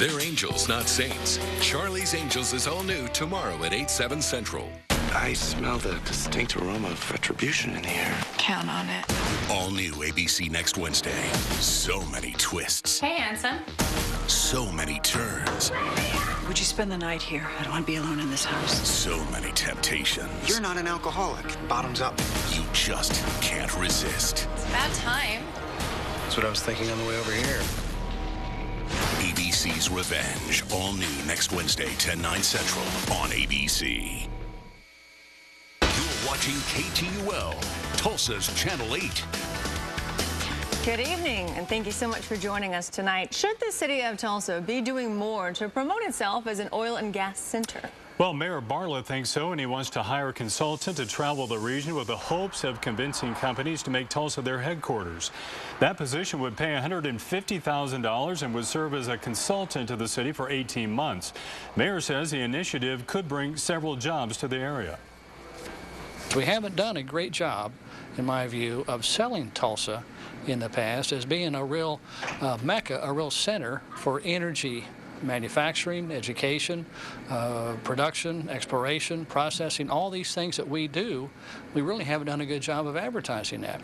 They're angels, not saints. Charlie's Angels is all new tomorrow at 8, 7 Central. I smell the distinct aroma of retribution in the air. Count on it. All new ABC next Wednesday. So many twists. Hey, handsome. So many turns. Would you spend the night here? I don't want to be alone in this house. So many temptations. You're not an alcoholic. Bottoms up. You just can't resist. It's about time. That's what I was thinking on the way over here. ABC's Revenge. All new next Wednesday, 10, 9 Central on ABC. You're watching KTUL, Tulsa's Channel 8. Good evening, and thank you so much for joining us tonight. Should the city of Tulsa be doing more to promote itself as an oil and gas center? Well, Mayor Bartlett thinks so, and he wants to hire a consultant to travel the region with the hopes of convincing companies to make Tulsa their headquarters. That position would pay $150,000 and would serve as a consultant to the city for 18 months. Mayor says the initiative could bring several jobs to the area. We haven't done a great job, in my view, of selling Tulsa in the past as being a real mecca, a real center for energy manufacturing, education, production, exploration, processing, all these things that we do. We really haven't done a good job of advertising that.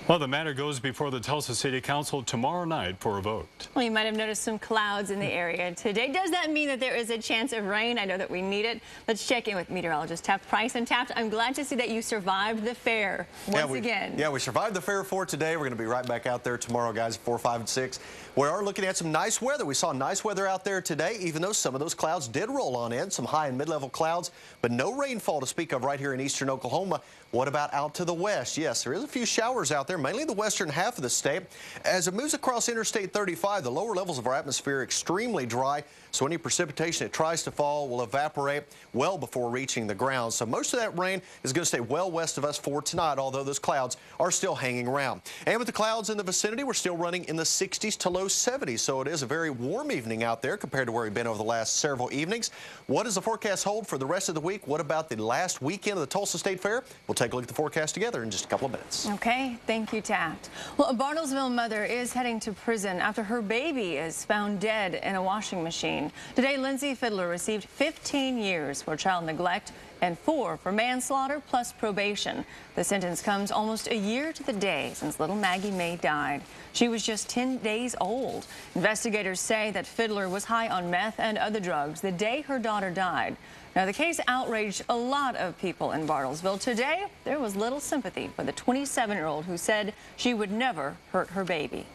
Well, the matter goes before the Tulsa City Council tomorrow night for a vote. Well, you might have noticed some clouds in the area today. Does that mean that there is a chance of rain? I know that we need it. Let's check in with meteorologist Taft Price. And Taft, I'm glad to see that you survived the fair once again. Yeah, we survived the fair for today. We're going to be right back out there tomorrow, guys, 4, 5, and 6. We are looking at some nice weather. We saw nice weather out there today, even though some of those clouds did roll on in, some high and mid-level clouds, but no rainfall to speak of right here in eastern Oklahoma. What about out to the west? Yes, there is a few showers out there, mainly the western half of the state. As it moves across Interstate 35, the lower levels of our atmosphere are extremely dry, so any precipitation that tries to fall will evaporate well before reaching the ground. So most of that rain is going to stay well west of us for tonight, although those clouds are still hanging around. And with the clouds in the vicinity, we're still running in the 60s to low 70s, so it is a very warm evening out there compared to where we've been over the last several evenings. What does the forecast hold for the rest of the week? What about the last weekend of the Tulsa State Fair? We'll take a look at the forecast together in just a couple of minutes. Okay, thank you, Taft. Well, a Bartlesville mother is heading to prison after her baby is found dead in a washing machine. Today, Lindsay Fiddler received 15 years for child neglect and 4 for manslaughter plus probation. The sentence comes almost a year to the day since little Maggie May died. She was just 10 days old. Investigators say that Fiddler was high on meth and other drugs the day her daughter died. Now, the case outraged a lot of people in Bartlesville. Today, there was little sympathy for the 27-year-old who said she would never hurt her baby.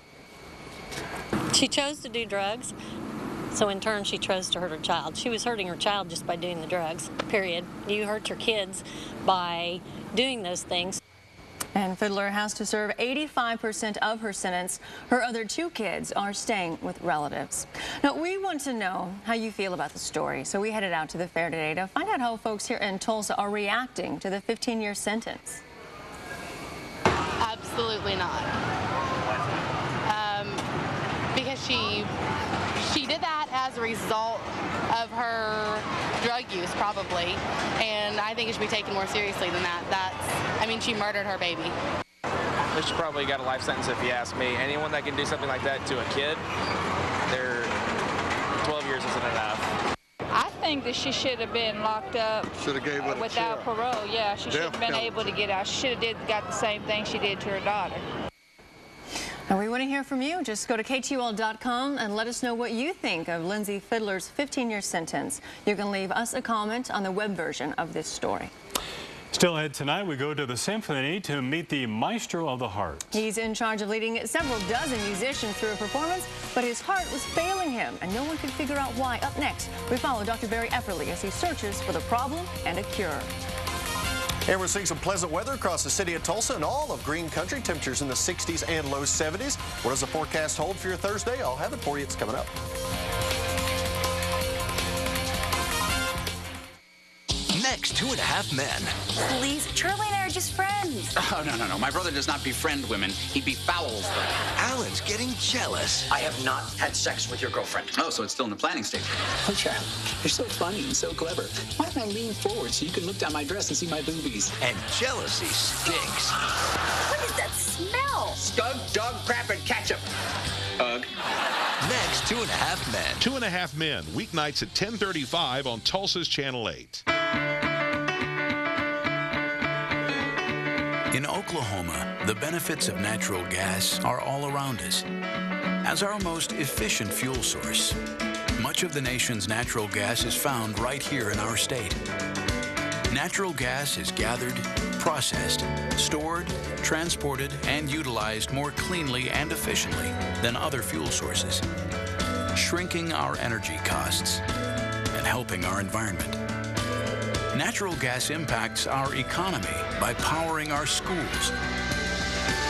She chose to do drugs, so in turn she chose to hurt her child. She was hurting her child just by doing the drugs, period. You hurt your kids by doing those things. And Fiddler has to serve 85% of her sentence. Her other 2 kids are staying with relatives. Now, we want to know how you feel about the story, so we headed out to the fair today to find out how folks here in Tulsa are reacting to the 15-year sentence. Absolutely not. Because she did that as a result of her drug use, probably, and I think it should be taken more seriously than that. I mean, she murdered her baby. They should probably got a life sentence if you ask me. Anyone that can do something like that to a kid, 12 years isn't enough. I think that she should have been locked up without parole. Yeah, she should have been able to get out. She should have got the same thing she did to her daughter. Now, we want to hear from you. Just go to KTUL.com and let us know what you think of Lindsay Fiddler's 15-year sentence. You can leave us a comment on the web version of this story. Still ahead tonight, we go to the symphony to meet the maestro of the heart. He's in charge of leading several dozen musicians through a performance, but his heart was failing him, and no one could figure out why. Up next, we follow Dr. Barry Epperly as he searches for the problem and a cure. And we're seeing some pleasant weather across the city of Tulsa and all of Green Country. Temperatures in the 60s and low 70s. What does the forecast hold for your Thursday? I'll have it for you. It's coming up. Next, 2.5 Men. Please, Charlie and I are just friends. Oh, no. My brother does not befriend women. He befouls them. Alan's getting jealous. I have not had sex with your girlfriend. Oh, so it's still in the planning stage. Oh, Charlie, you're so funny and so clever. Why don't I lean forward so you can look down my dress and see my boobies? And jealousy stinks. What is that smell? Skunk, dog crap, and ketchup. Ugh. Next, 2.5 Men. 2.5 Men, weeknights at 10:35 on Tulsa's Channel 8. In Oklahoma, the benefits of natural gas are all around us. As our most efficient fuel source, much of the nation's natural gas is found right here in our state. Natural gas is gathered, processed, stored, transported, and utilized more cleanly and efficiently than other fuel sources, shrinking our energy costs and helping our environment. Natural gas impacts our economy by powering our schools,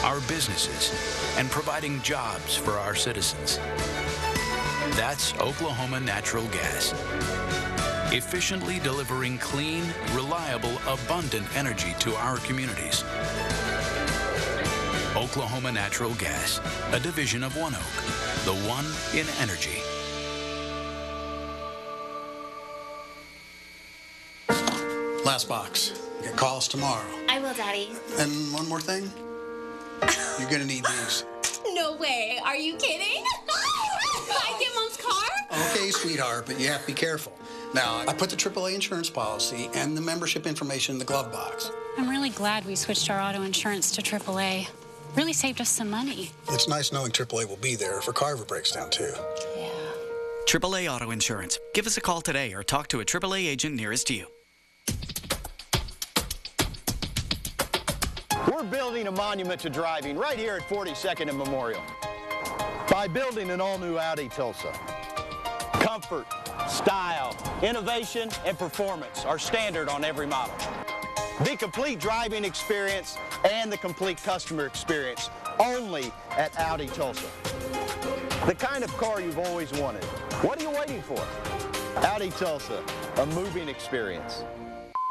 our businesses, and providing jobs for our citizens. That's Oklahoma Natural Gas. Efficiently delivering clean, reliable, abundant energy to our communities. Oklahoma Natural Gas, a division of ONEOK, the one in energy. Last box. Get calls tomorrow. I will, Daddy. And one more thing. You're gonna need these. No way. Are you kidding? I get Mom's car? Okay, sweetheart, but you have to be careful. Now, I put the AAA insurance policy and the membership information in the glove box. I'm really glad we switched our auto insurance to AAA. Really saved us some money. It's nice knowing AAA will be there if a car ever breaks down, too. Yeah. AAA Auto Insurance. Give us a call today or talk to a AAA agent nearest to you. We're building a monument to driving right here at 42nd and Memorial by building an all-new Audi Tulsa. Comfort, style, innovation, and performance are standard on every model. The complete driving experience and the complete customer experience only at Audi Tulsa. The kind of car you've always wanted. What are you waiting for? Audi Tulsa, a moving experience.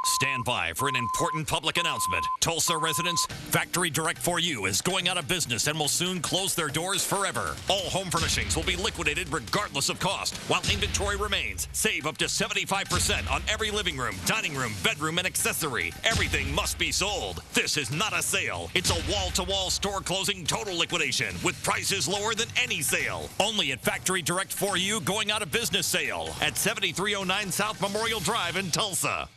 Stand by for an important public announcement. Tulsa residents, Factory Direct For You is going out of business and will soon close their doors forever. All home furnishings will be liquidated regardless of cost. While inventory remains, save up to 75% on every living room, dining room, bedroom, and accessory. Everything must be sold. This is not a sale. It's a wall-to-wall store closing total liquidation with prices lower than any sale. Only at Factory Direct For You going out of business sale at 7309 South Memorial Drive in Tulsa.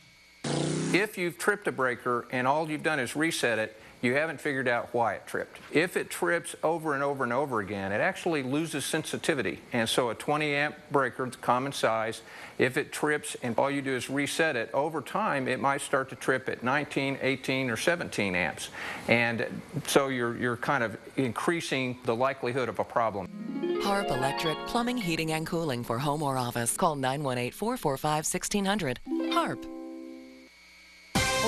If you've tripped a breaker and all you've done is reset it, you haven't figured out why it tripped. If it trips over and over and over again, it actually loses sensitivity. And so a 20 amp breaker, it's common size, if it trips and all you do is reset it, over time it might start to trip at 19, 18, or 17 amps. And so you're kind of increasing the likelihood of a problem. HARP Electric, plumbing, heating, and cooling for home or office. Call 918-445-1600. HARP.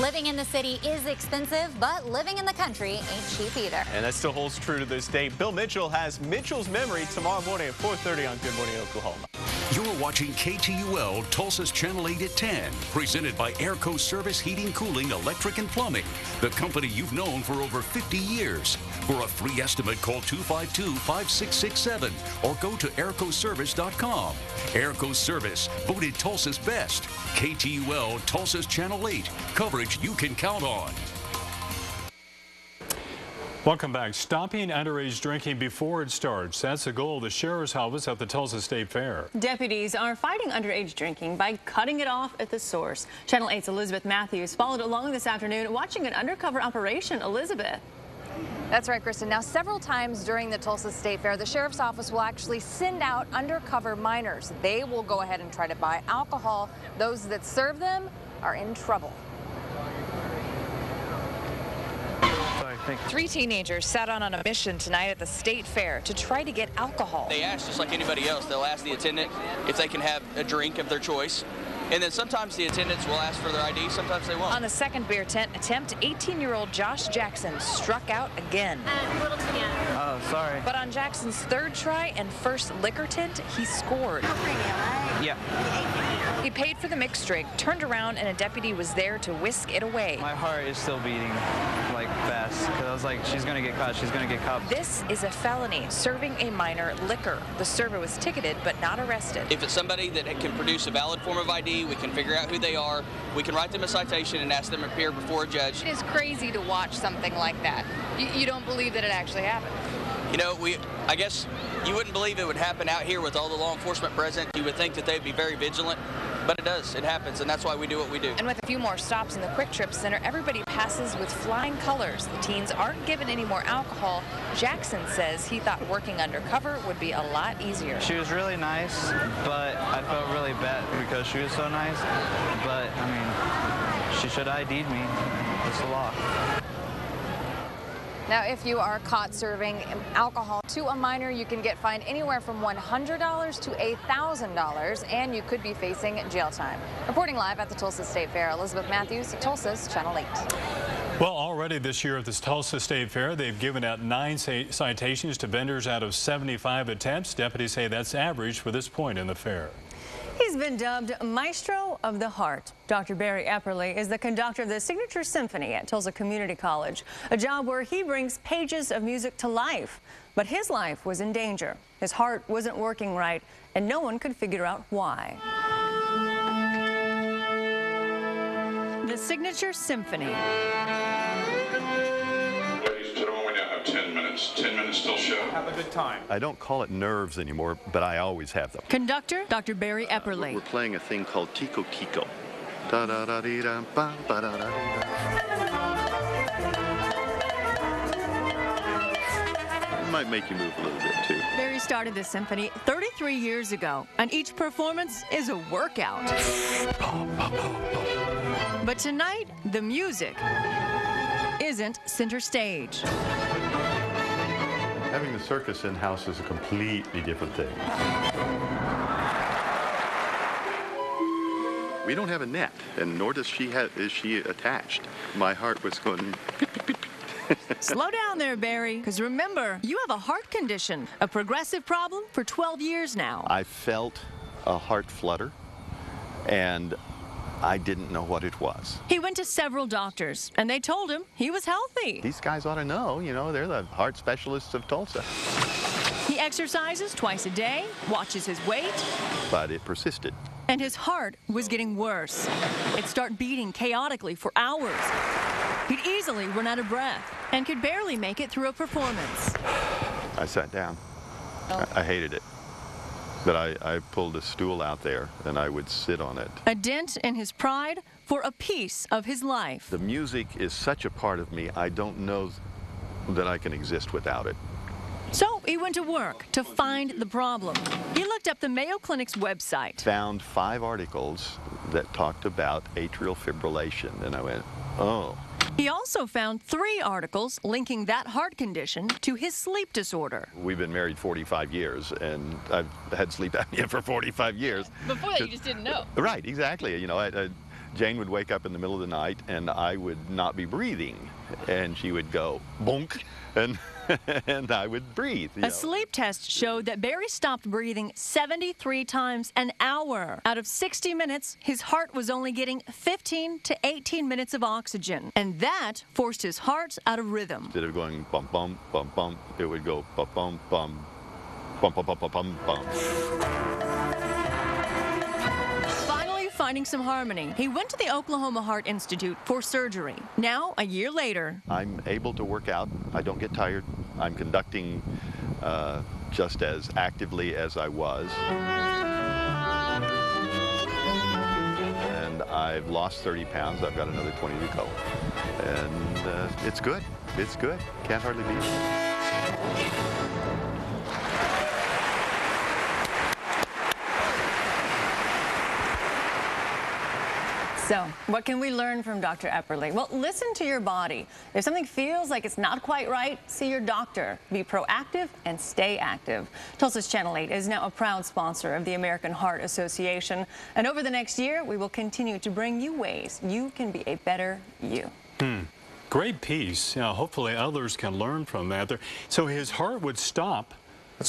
Living in the city is expensive, but living in the country ain't cheap either. And that still holds true to this day. Bill Mitchell has Mitchell's Memory tomorrow morning at 4:30 on Good Morning Oklahoma. You're watching KTUL Tulsa's Channel 8 at 10, presented by Airco Service Heating, Cooling, Electric, and Plumbing, the company you've known for over 50 years. For a free estimate, call 252-5667 or go to aircoservice.com. Airco Service, voted Tulsa's best. KTUL Tulsa's Channel 8, coverage you can count on. Welcome back. Stopping underage drinking before it starts. That's the goal of the Sheriff's Office at the Tulsa State Fair. Deputies are fighting underage drinking by cutting it off at the source. Channel 8's Elizabeth Matthews followed along this afternoon watching an undercover operation. Elizabeth. That's right, Kristen. Now, several times during the Tulsa State Fair, the Sheriff's Office will actually send out undercover minors. They will go ahead and try to buy alcohol. Those that serve them are in trouble. Three teenagers sat on a mission tonight at the State Fair to try to get alcohol. They ask just like anybody else. They'll ask the attendant if they can have a drink of their choice. And then sometimes the attendants will ask for their ID, sometimes they won't. On the second beer tent attempt, 18-year-old Josh Jackson struck out again. A little too young. Oh, sorry. But on Jackson's third try and first liquor tent, he scored. Yeah. He paid for the mixed drink, turned around, and a deputy was there to whisk it away. My heart is still beating, like, fast, because I was like, she's going to get caught, she's going to get caught. This is a felony, serving a minor liquor. The server was ticketed, but not arrested. If it's somebody that can produce a valid form of ID, we can figure out who they are, we can write them a citation and ask them to appear before a judge. It is crazy to watch something like that. You don't believe that it actually happened. You know, I guess you wouldn't believe it would happen out here with all the law enforcement present. You would think that they'd be very vigilant, but it does. It happens, and that's why we do what we do. And with a few more stops in the Quick Trip Center, everybody passes with flying colors. The teens aren't given any more alcohol. Jackson says he thought working undercover would be a lot easier. She was really nice, but I felt really bad because she was so nice. But, I mean, she should have ID'd me. It's the law. Now, if you are caught serving alcohol to a minor, you can get fined anywhere from $100 to $1,000, and you could be facing jail time. Reporting live at the Tulsa State Fair, Elizabeth Matthews, Tulsa's Channel 8. Well, already this year at this Tulsa State Fair, they've given out 9 citations to vendors out of 75 attempts. Deputies say that's average for this point in the fair. He's been dubbed Maestro of the Heart. Dr. Barry Epperly is the conductor of the Signature Symphony at Tulsa Community College, a job where he brings pages of music to life. But his life was in danger. His heart wasn't working right, and no one could figure out why. The Signature Symphony. 10 minutes. 10 minutes till show. Have a good time. I don't call it nerves anymore, but I always have them. Conductor, Dr. Barry Epperly. We're playing a thing called Tico Tico. Da da da dee da ba ba da da dee da. Might make you move a little bit too. Barry started the symphony 33 years ago, and each performance is a workout. But tonight, the music isn't center stage. Having the circus in-house is a completely different thing. We don't have a net, and nor is she attached. My heart was going... Slow down there, Barry, because remember, you have a heart condition, a progressive problem for 12 years now. I felt a heart flutter, and I didn't know what it was. He went to several doctors, and they told him he was healthy. These guys ought to know, you know, they're the heart specialists of Tulsa. He exercises twice a day, watches his weight. But it persisted. And his heart was getting worse. It'd start beating chaotically for hours. He'd easily run out of breath and could barely make it through a performance. I sat down. I hated it. But I pulled a stool out there, and I would sit on it. A dent in his pride for a piece of his life. The music is such a part of me, I don't know that I can exist without it. So he went to work to find the problem. He looked up the Mayo Clinic's website. Found 5 articles that talked about atrial fibrillation, and I went, oh. He also found 3 articles linking that heart condition to his sleep disorder. We've been married 45 years, and I've had sleep apnea for 45 years. Before that, you just didn't know. Right, exactly. You know, Jane would wake up in the middle of the night, and I would not be breathing, and she would go, bonk, and I would breathe. A sleep test showed that Barry stopped breathing 73 times an hour. Out of 60 minutes, his heart was only getting 15 to 18 minutes of oxygen. And that forced his heart out of rhythm. Instead of going bum, bum, bum, bum, it would go bum, bum, bum, bum, bum, bum, bum, bum, bum. Finding some harmony, he went to the Oklahoma Heart Institute for surgery. Now, a year later, I'm able to work out. I don't get tired. I'm conducting just as actively as I was. And I've lost 30 pounds. I've got another 20 to go. And it's good. It's good. Can't hardly beat it. So, what can we learn from Dr. Epperly? Well, listen to your body. If something feels like it's not quite right, see your doctor. Be proactive and stay active. Tulsa's Channel 8 is now a proud sponsor of the American Heart Association. And over the next year, we will continue to bring you ways you can be a better you. Great piece. Hopefully others can learn from that. So his heart would stop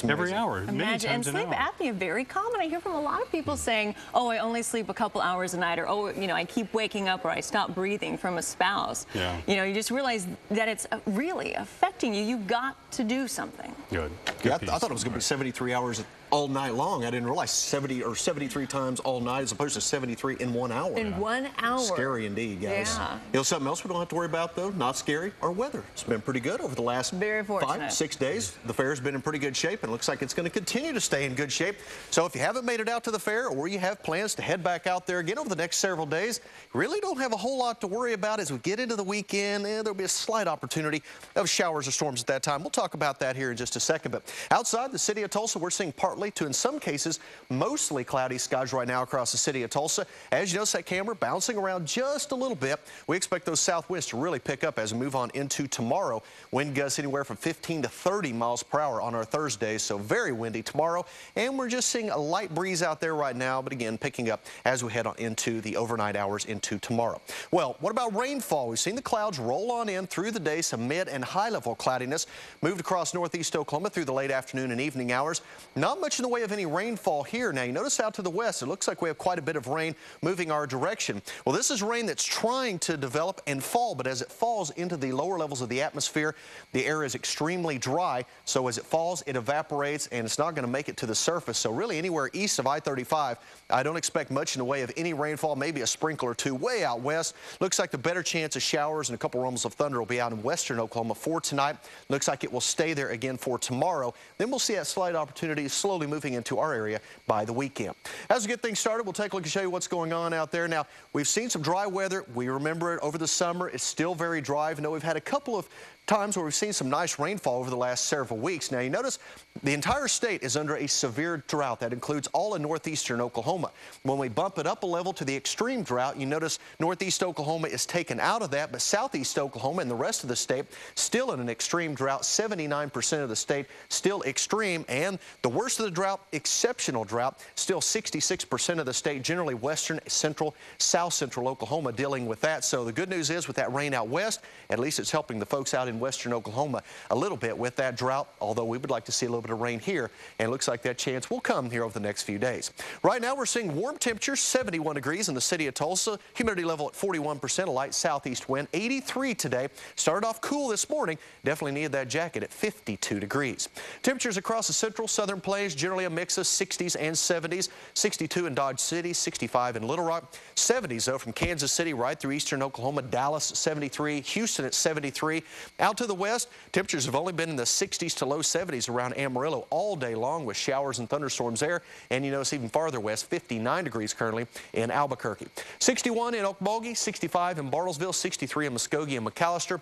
every hour, many times an hour. And sleep apnea, very common. I hear from a lot of people saying, oh, I only sleep a couple hours a night, or, oh, you know, I keep waking up, or I stop breathing from a spouse. Yeah. You know, you just realize that it's really affecting you. You've got to do something. Good. Yeah, I thought it was going to be 73 hours all night long. I didn't realize 70 or 73 times all night as opposed to 73 in 1 hour. In 1 hour. Scary indeed, guys. Yeah. You know, something else we don't have to worry about, though, not scary, our weather. It's been pretty good over the last Very fortunate. 5, 6 days. The fair's been in pretty good shape, and it looks like it's going to continue to stay in good shape. So if you haven't made it out to the fair, or you have plans to head back out there again over the next several days, you really don't have a whole lot to worry about as we get into the weekend. There'll be a slight opportunity of showers or storms at that time. We'll talk about that here in just a second. But outside the city of Tulsa, we're seeing partly to, in some cases, mostly cloudy skies right now across the city of Tulsa. As you notice that camera bouncing around just a little bit, we expect those south winds to really pick up as we move on into tomorrow. Wind gusts anywhere from 15 to 30 miles per hour on our Thursday, so very windy tomorrow. And we're just seeing a light breeze out there right now, but again, picking up as we head on into the overnight hours into tomorrow. Well, what about rainfall? We've seen the clouds roll on in through the day, some mid and high level cloudiness moved across northeast Oklahoma through the late afternoon and evening hours. Not much in the way of any rainfall here. Now, you notice out to the west, it looks like we have quite a bit of rain moving our direction. Well, this is rain that's trying to develop and fall, but as it falls into the lower levels of the atmosphere, the air is extremely dry. So as it falls, it evaporates, and it's not going to make it to the surface. So really anywhere east of I-35, I don't expect much in the way of any rainfall, maybe a sprinkle or two way out west. Looks like the better chance of showers and a couple rumbles of thunder will be out in western Oklahoma for tonight. Looks like it will stay there again for tomorrow. Then we'll see that slight opportunity slowly moving into our area by the weekend. As we get things started, we'll take a look and show you what's going on out there. Now, we've seen some dry weather. We remember it over the summer. It's still very dry. I know we've had a couple of times where we've seen some nice rainfall over the last several weeks. Now, you notice the entire state is under a severe drought. That includes all of northeastern Oklahoma. When we bump it up a level to the extreme drought, you notice northeast Oklahoma is taken out of that, but southeast Oklahoma and the rest of the state still in an extreme drought. 79% of the state still extreme, and the worst of the drought, exceptional drought, still 66% of the state, generally western, central, south central Oklahoma dealing with that. So the good news is with that rain out west, at least it's helping the folks out in western Oklahoma a little bit with that drought, although we would like to see a little bit of rain here, and it looks like that chance will come here over the next few days. Right now we're seeing warm temperatures, 71 degrees in the city of Tulsa, humidity level at 41%, a light southeast wind, 83 today. Started off cool this morning, definitely needed that jacket at 52 degrees. Temperatures across the central southern plains, generally a mix of 60s and 70s, 62 in Dodge City, 65 in Little Rock, 70s though from Kansas City right through eastern Oklahoma, Dallas 73, Houston at 73. Out to the west, temperatures have only been in the 60s to low 70s around Amarillo all day long with showers and thunderstorms there. And you notice even farther west, 59 degrees currently in Albuquerque. 61 in Okmulgee, 65 in Bartlesville, 63 in Muskogee and McAllister.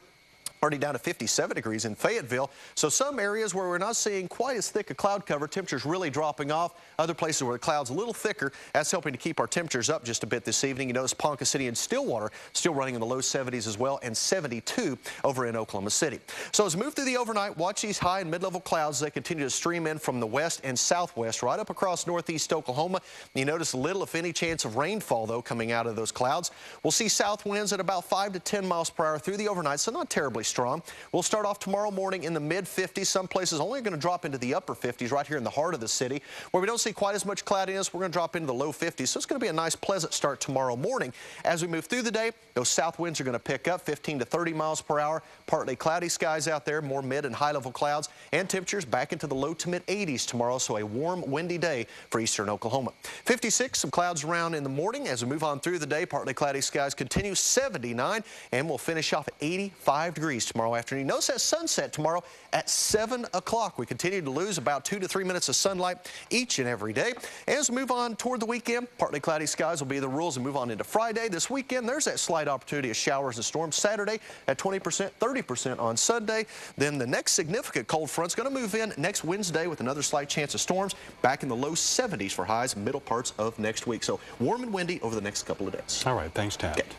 Already down to 57 degrees in Fayetteville. So some areas where we're not seeing quite as thick a cloud cover, temperatures really dropping off. Other places where the cloud's a little thicker, that's helping to keep our temperatures up just a bit this evening. You notice Ponca City and Stillwater still running in the low 70s as well, and 72 over in Oklahoma City. So as we move through the overnight, watch these high and mid-level clouds. They continue to stream in from the west and southwest right up across northeast Oklahoma. You notice little, if any, chance of rainfall, though, coming out of those clouds. We'll see south winds at about 5 to 10 miles per hour through the overnight, so not terribly strong. We'll start off tomorrow morning in the mid-50s. Some places only going to drop into the upper 50s right here in the heart of the city. Where we don't see quite as much cloudiness, we're going to drop into the low 50s. So it's going to be a nice, pleasant start tomorrow morning. As we move through the day, those south winds are going to pick up 15 to 30 miles per hour. Partly cloudy skies out there, more mid and high-level clouds, and temperatures back into the low to mid-80s tomorrow. So a warm, windy day for eastern Oklahoma. 56, some clouds around in the morning. As we move on through the day, partly cloudy skies continue, 79, and we'll finish off at 85 degrees tomorrow afternoon. Notice that sunset tomorrow at 7 o'clock. We continue to lose about 2 to 3 minutes of sunlight each and every day. As we move on toward the weekend, partly cloudy skies will be the rules and move on into Friday. This weekend, there's that slight opportunity of showers and storms. Saturday at 20%, 30% on Sunday. Then the next significant cold front's going to move in next Wednesday with another slight chance of storms back in the low 70s for highs middle parts of next week. So warm and windy over the next couple of days. All right, thanks, Tad. Okay.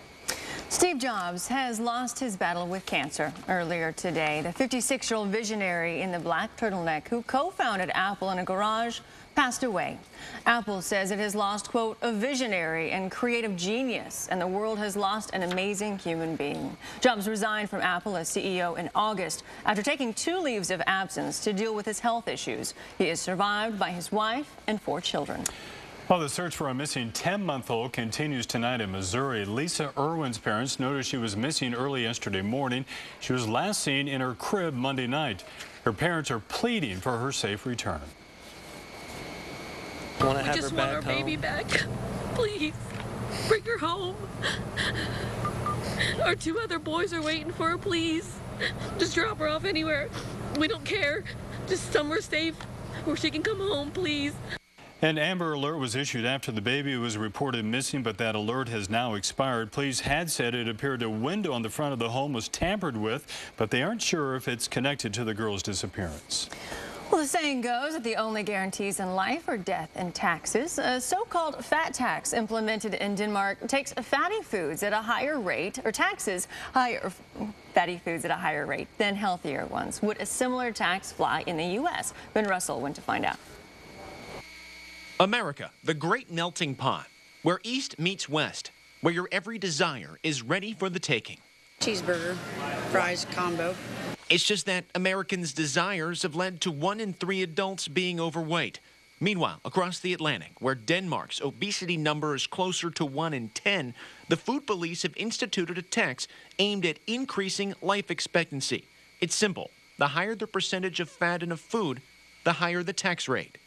Steve Jobs has lost his battle with cancer earlier today. The 56-year-old visionary in the black turtleneck who co-founded Apple in a garage passed away. Apple says it has lost, quote, a visionary and creative genius, and the world has lost an amazing human being. Jobs resigned from Apple as CEO in August after taking 2 leaves of absence to deal with his health issues. He is survived by his wife and 4 children. Well, the search for a missing 10-month-old continues tonight in Missouri. Lisa Irwin's parents noticed she was missing early yesterday morning. She was last seen in her crib Monday night. Her parents are pleading for her safe return. Want to We have just her want back our home? baby back. Please, bring her home. Our 2 other boys are waiting for her, please. Just drop her off anywhere. We don't care. Just somewhere safe where she can come home, please. An Amber Alert was issued after the baby was reported missing, but that alert has now expired. Police had said it appeared a window on the front of the home was tampered with, but they aren't sure if it's connected to the girl's disappearance. Well, the saying goes that the only guarantees in life are death and taxes. A so-called fat tax implemented in Denmark takes fatty foods at a higher rate, or taxes higher fatty foods at a higher rate than healthier ones. Would a similar tax fly in the U.S.? Ben Russell went to find out. America, the great melting pot, where East meets West, where your every desire is ready for the taking. Cheeseburger, fries, combo. It's just that Americans' desires have led to 1 in 3 adults being overweight. Meanwhile, across the Atlantic, where Denmark's obesity number is closer to 1 in 10, the food police have instituted a tax aimed at increasing life expectancy. It's simple. The higher the percentage of fat in a food, the higher the tax rate.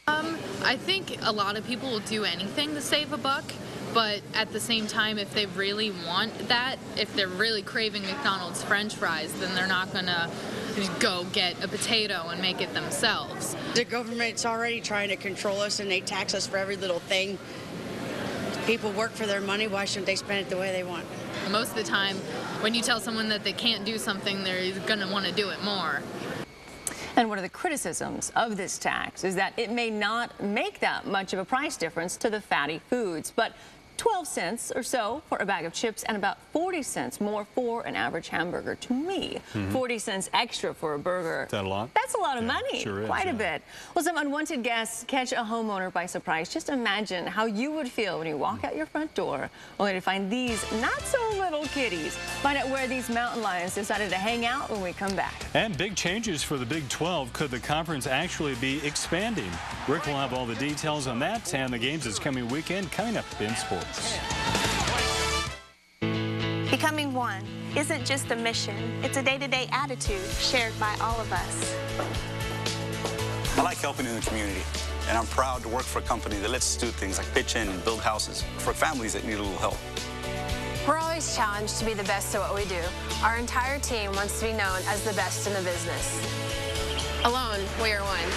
I think a lot of people will do anything to save a buck, but at the same time, if they really want that, if they're really craving McDonald's French fries, then they're not gonna just go get a potato and make it themselves. The government's already trying to control us, and they tax us for every little thing. People work for their money. Why shouldn't they spend it the way they want? Most of the time, when you tell someone that they can't do something, they're gonna want to do it more. And one of the criticisms of this tax is that it may not make that much of a price difference to the fatty foods, but 12 cents or so for a bag of chips and about 40 cents more for an average hamburger. To me, 40 cents extra for a burger. Is that a lot? That's a lot of money. Sure is, Quite a bit. Well, some unwanted guests catch a homeowner by surprise. Just imagine how you would feel when you walk out your front door only to find these not-so-little kitties. Find out where these mountain lions decided to hang out when we come back. And big changes for the Big 12. Could the conference actually be expanding? Rick will have all the details on that and the games this coming weekend coming up in sports. Becoming one isn't just a mission, it's a day-to-day attitude shared by all of us. I like helping in the community, and I'm proud to work for a company that lets us do things like pitch in and build houses for families that need a little help. We're always challenged to be the best at what we do. Our entire team wants to be known as the best in the business. Alone, we are one.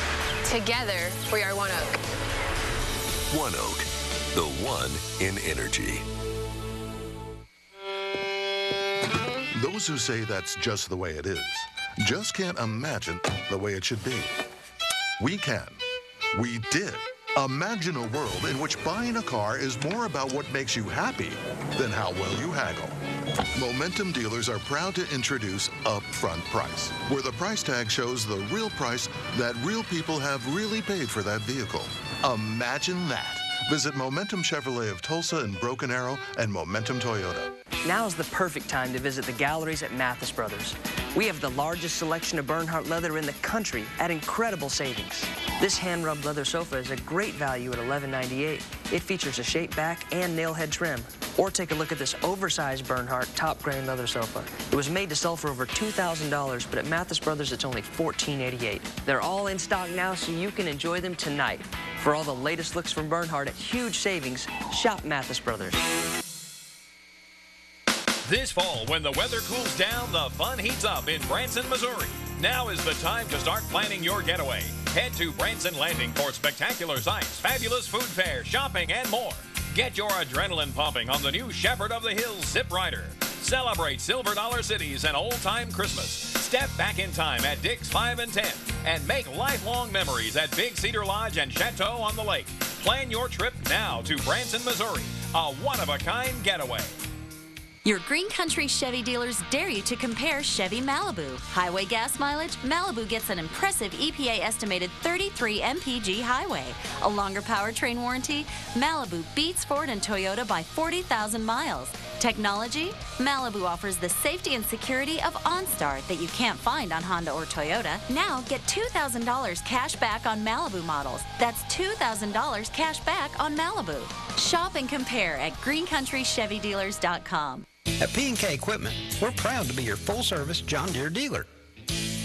Together, we are One Oak. One Oak, the one in energy. Those who say that's just the way it is just can't imagine the way it should be. We can. We did. Imagine a world in which buying a car is more about what makes you happy than how well you haggle. Momentum dealers are proud to introduce Upfront Price, where the price tag shows the real price that real people have really paid for that vehicle. Imagine that. Visit Momentum Chevrolet of Tulsa and Broken Arrow and Momentum Toyota. Now is the perfect time to visit the galleries at Mathis Brothers. We have the largest selection of Bernhardt leather in the country at incredible savings. This hand-rubbed leather sofa is a great value at $11.98. It features a shape back and nail head trim. Or take a look at this oversized Bernhardt top grain leather sofa. It was made to sell for over $2,000, but at Mathis Brothers it's only $14.88. They're all in stock now, so you can enjoy them tonight. For all the latest looks from Bernhardt at huge savings, shop Mathis Brothers. This fall, when the weather cools down, the fun heats up in Branson, Missouri. Now is the time to start planning your getaway. Head to Branson Landing for spectacular sights, fabulous food fare, shopping, and more. Get your adrenaline pumping on the new Shepherd of the Hills Zip Rider. Celebrate Silver Dollar Cities and old-time Christmas. Step back in time at Dick's 5 and 10 and make lifelong memories at Big Cedar Lodge and Chateau on the Lake. Plan your trip now to Branson, Missouri, a one-of-a-kind getaway. Your Green Country Chevy dealers dare you to compare Chevy Malibu. Highway gas mileage, Malibu gets an impressive EPA estimated 33 mpg highway. A longer powertrain warranty, Malibu beats Ford and Toyota by 40,000 miles. Technology, Malibu offers the safety and security of OnStar that you can't find on Honda or Toyota. Now get $2,000 cash back on Malibu models. That's $2,000 cash back on Malibu. Shop and compare at greencountrychevydealers.com. At P&K Equipment, we're proud to be your full-service John Deere dealer.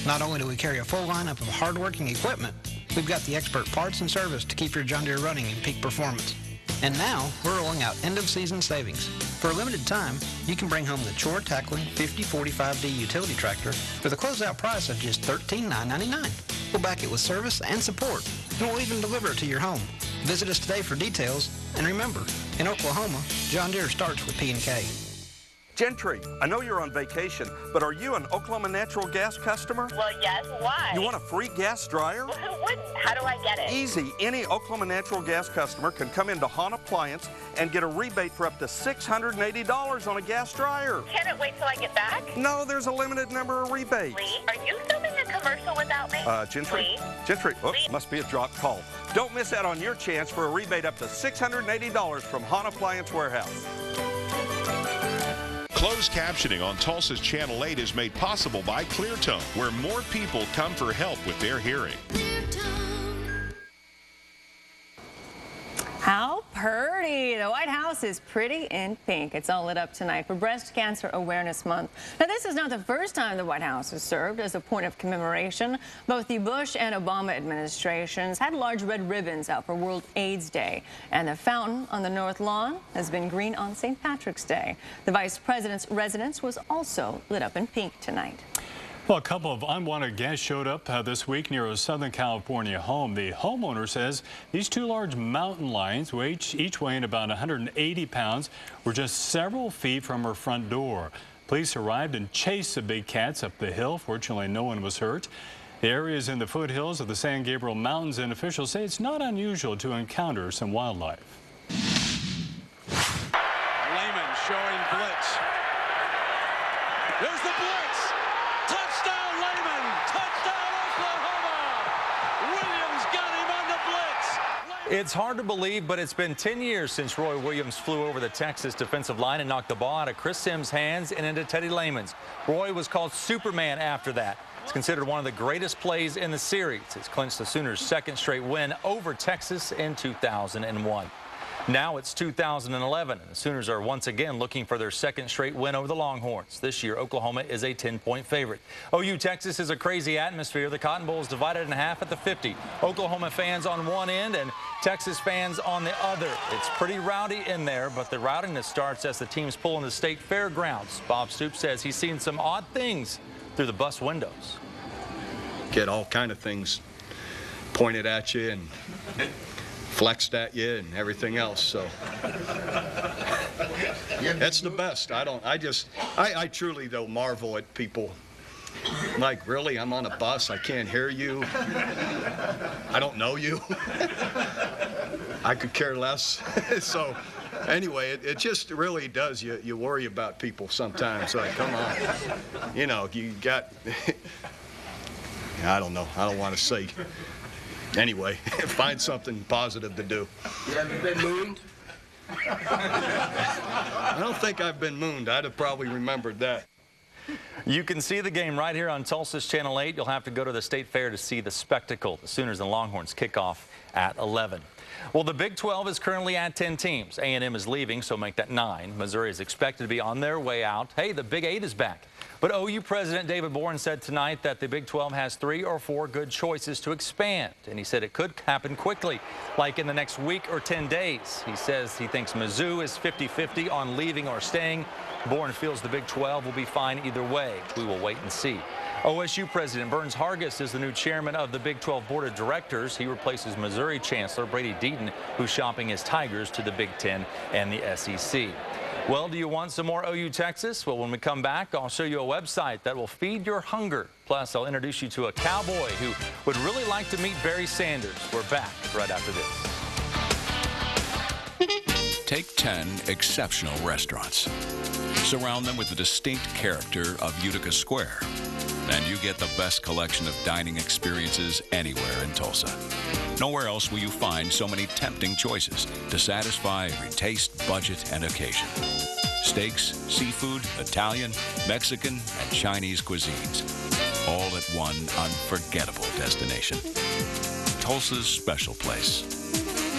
Not only do we carry a full lineup of hardworking equipment, We've got the expert parts and service to keep your John Deere running in peak performance. And now, we're rolling out end-of-season savings. For a limited time, you can bring home the chore-tackling 5045D utility tractor for the closeout price of just $13,999. We'll back it with service and support, and we'll even deliver it to your home. Visit us today for details, and remember, in Oklahoma, John Deere starts with P&K. Gentry, I know you're on vacation, but are you an Oklahoma Natural Gas customer? Well, yes. Why? You want a free gas dryer? Well, who wouldn't? How do I get it? Easy. Any Oklahoma Natural Gas customer can come into Hahn Appliance and get a rebate for up to $680 on a gas dryer. Can it wait till I get back? No, there's a limited number of rebates. Lee, are you filming a commercial without me? Gentry? Lee? Gentry, oops, must be a dropped call. Don't miss out on your chance for a rebate up to $680 from Hahn Appliance Warehouse. Closed captioning on Tulsa's Channel 8 is made possible by Cleartone, where more people come for help with their hearing. How pretty. The White House is pretty in pink. It's all lit up tonight for Breast Cancer Awareness Month. Now, this is not the first time the White House has served as a point of commemoration. Both the Bush and Obama administrations had large red ribbons out for World AIDS Day. And the fountain on the North Lawn has been green on St. Patrick's Day. The Vice President's residence was also lit up in pink tonight. Well, a couple of unwanted guests showed up this week near a Southern California home. The homeowner says these two large mountain lions, each weighing about 180 pounds, were just several feet from her front door. Police arrived and chased the big cats up the hill. Fortunately, no one was hurt. The area is in the foothills of the San Gabriel Mountains, and officials say it's not unusual to encounter some wildlife. Lehman showing blitz. There's the blitz. Touchdown, Lehman! Touchdown, Oklahoma! Williams got him on the blitz. It's hard to believe, but it's been 10 years since Roy Williams flew over the Texas defensive line and knocked the ball out of Chris Sims' hands and into Teddy Lehman's. Roy was called Superman after that. It's considered one of the greatest plays in the series. It's clinched the Sooners' second straight win over Texas in 2001. Now it's 2011, and the Sooners are once again looking for their second straight win over the Longhorns. This year, Oklahoma is a 10-point favorite. OU Texas is a crazy atmosphere. The Cotton Bowl is divided in half at the 50. Oklahoma fans on one end and Texas fans on the other. It's pretty rowdy in there, but the rowdiness starts as the teams pull into state fairgrounds. Bob Stoops says he's seen some odd things through the bus windows. Get all kind of things pointed at you and flexed at you and everything else, so that's the best. I truly though marvel at people like, really, I'm on a bus, I can't hear you, I don't know you, I could care less. So anyway, it just really does, you worry about people sometimes. Like, come on, you know, you got I don't know, I don't want to say. Anyway, find something positive to do. You haven't been mooned? I don't think I've been mooned. I'd have probably remembered that. You can see the game right here on Tulsa's Channel 8. You'll have to go to the State Fair to see the spectacle. The Sooners and Longhorns kick off at 11. Well, the Big 12 is currently at 10 teams. A&M is leaving, so make that 9. Missouri is expected to be on their way out. Hey, the Big 8 is back. But OU President David Boren said tonight that the Big 12 has 3 or 4 good choices to expand. And he said it could happen quickly, like in the next week or 10 days. He says he thinks Mizzou is 50-50 on leaving or staying. Boren feels the Big 12 will be fine either way. We will wait and see. OSU President Burns Hargis is the new chairman of the Big 12 Board of Directors. He replaces Missouri Chancellor Brady Deaton, who's shopping his Tigers to the Big 10 and the SEC. Well, do you want some more OU Texas? Well, when we come back, I'll show you a website that will feed your hunger. Plus, I'll introduce you to a cowboy who would really like to meet Barry Sanders. We're back right after this. Take 10 exceptional restaurants. Surround them with the distinct character of Utica Square, and you get the best collection of dining experiences anywhere in Tulsa. Nowhere else will you find so many tempting choices to satisfy every taste, budget, and occasion. Steaks, seafood, Italian, Mexican, and Chinese cuisines, all at one unforgettable destination. Tulsa's special place,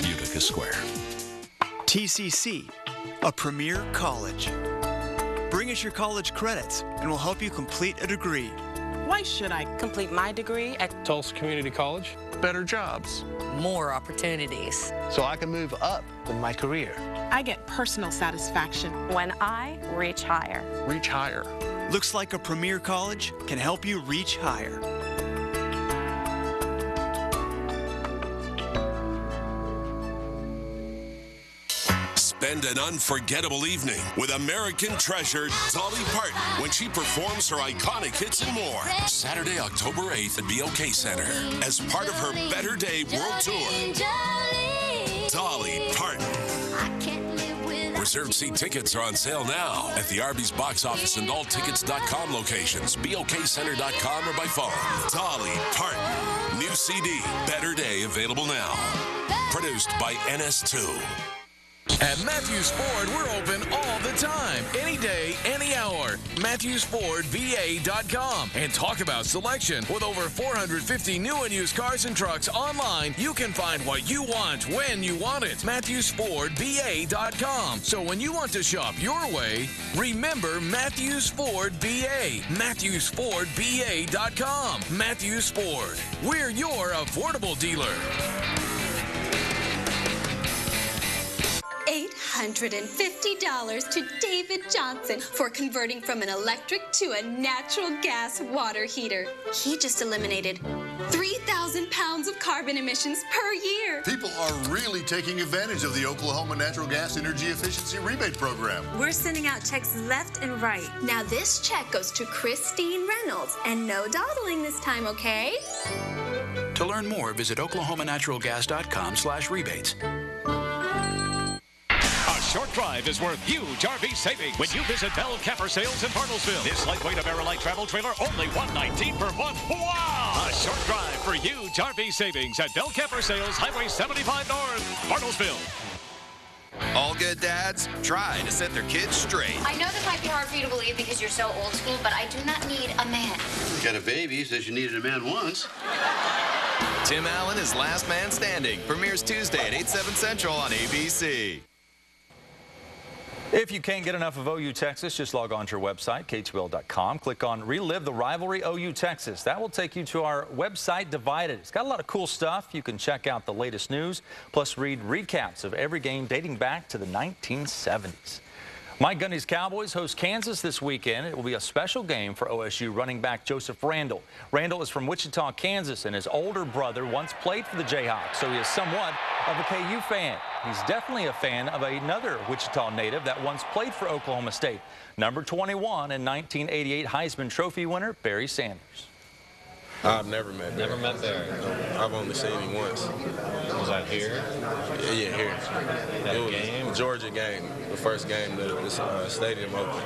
Utica Square. TCC, a premier college. Bring us your college credits and we'll help you complete a degree. Why should I complete my degree at Tulsa Community College? Better jobs. More opportunities. So I can move up in my career. I get personal satisfaction when I reach higher. Reach higher. Looks like a premier college can help you reach higher. Spend an unforgettable evening with American treasure Dolly Parton when she performs her iconic hits and more. Saturday, October 8th at BOK Center as part of her Better Day World Tour. Dolly Parton. Reserved seat tickets are on sale now at the Arby's box office and alltickets.com locations, bokcenter.com, or by phone. Dolly Parton. New CD, Better Day, available now. Produced by NS2. At Matthews Ford, we're open all the time, any day, any hour. MatthewsFordVA.com. And talk about selection. With over 450 new and used cars and trucks online, you can find what you want when you want it. MatthewsFordVA.com. So when you want to shop your way, remember Matthews Ford VA. MatthewsFordVA.com. Matthews Ford. We're your affordable dealer. $850 to David Johnson for converting from an electric to a natural gas water heater. He just eliminated 3,000 pounds of carbon emissions per year. People are really taking advantage of the Oklahoma Natural Gas Energy Efficiency Rebate Program. We're sending out checks left and right. Now this check goes to Christine Reynolds, and no dawdling this time, okay? To learn more, visit oklahomanaturalgas.com/rebates. Short drive is worth huge RV savings when you visit Bell Camper Sales in Bartlesville. This lightweight Amerilite travel trailer, only $119 per month. Wow! A short drive for huge RV savings at Bell Camper Sales, Highway 75 North, Bartlesville. All good dads try to set their kids straight. I know this might be hard for you to believe because you're so old school, but I do not need a man. You got a baby, says you needed a man once. Tim Allen is Last Man Standing. Premieres Tuesday at 8/7 Central on ABC. If you can't get enough of OU Texas, just log on to our website, k2l.com. Click on Relive the Rivalry OU Texas. That will take you to our website, Divided. It's got a lot of cool stuff. You can check out the latest news, plus read recaps of every game dating back to the 1970s. Mike Gundy's Cowboys host Kansas this weekend. It will be a special game for OSU running back Joseph Randall. Randall is from Wichita, Kansas, and his older brother once played for the Jayhawks, so he is somewhat of a KU fan. He's definitely a fan of another Wichita native that once played for Oklahoma State, number 21 and 1988 Heisman Trophy winner Barry Sanders. I've never met Barry. Never met Barry? I've only seen him once. Was that here? Yeah, here. That it was game? a Georgia game, the first game that the stadium opened.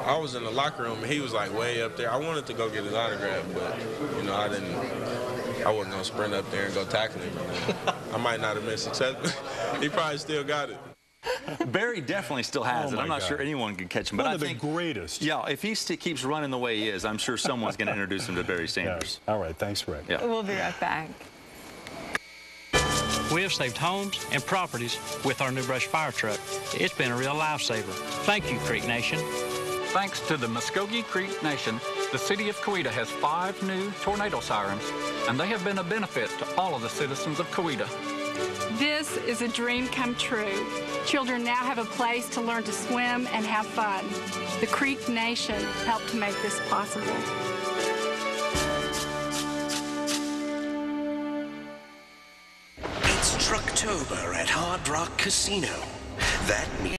I was in the locker room, and he was like way up there. I wanted to go get his autograph, but, you know, I wasn't going to sprint up there and go tackle him. I might not have been successful. He probably still got it. Barry definitely still has it. I'm not sure anyone can catch him. But One of the greatest. Yeah, if he keeps running the way he is, I'm sure someone's going to introduce him to Barry Sanders. Yeah. All right, thanks, Rick. Yeah. We'll be right back. We have saved homes and properties with our new brush fire truck. It's been a real lifesaver. Thank you, Creek Nation. Thanks to the Muskogee Creek Nation, the city of Coweta has 5 new tornado sirens, and they have been a benefit to all of the citizens of Coweta. This is a dream come true. Children now have a place to learn to swim and have fun. The Creek Nation helped to make this possible. It's Trucktober at Hard Rock Casino. That means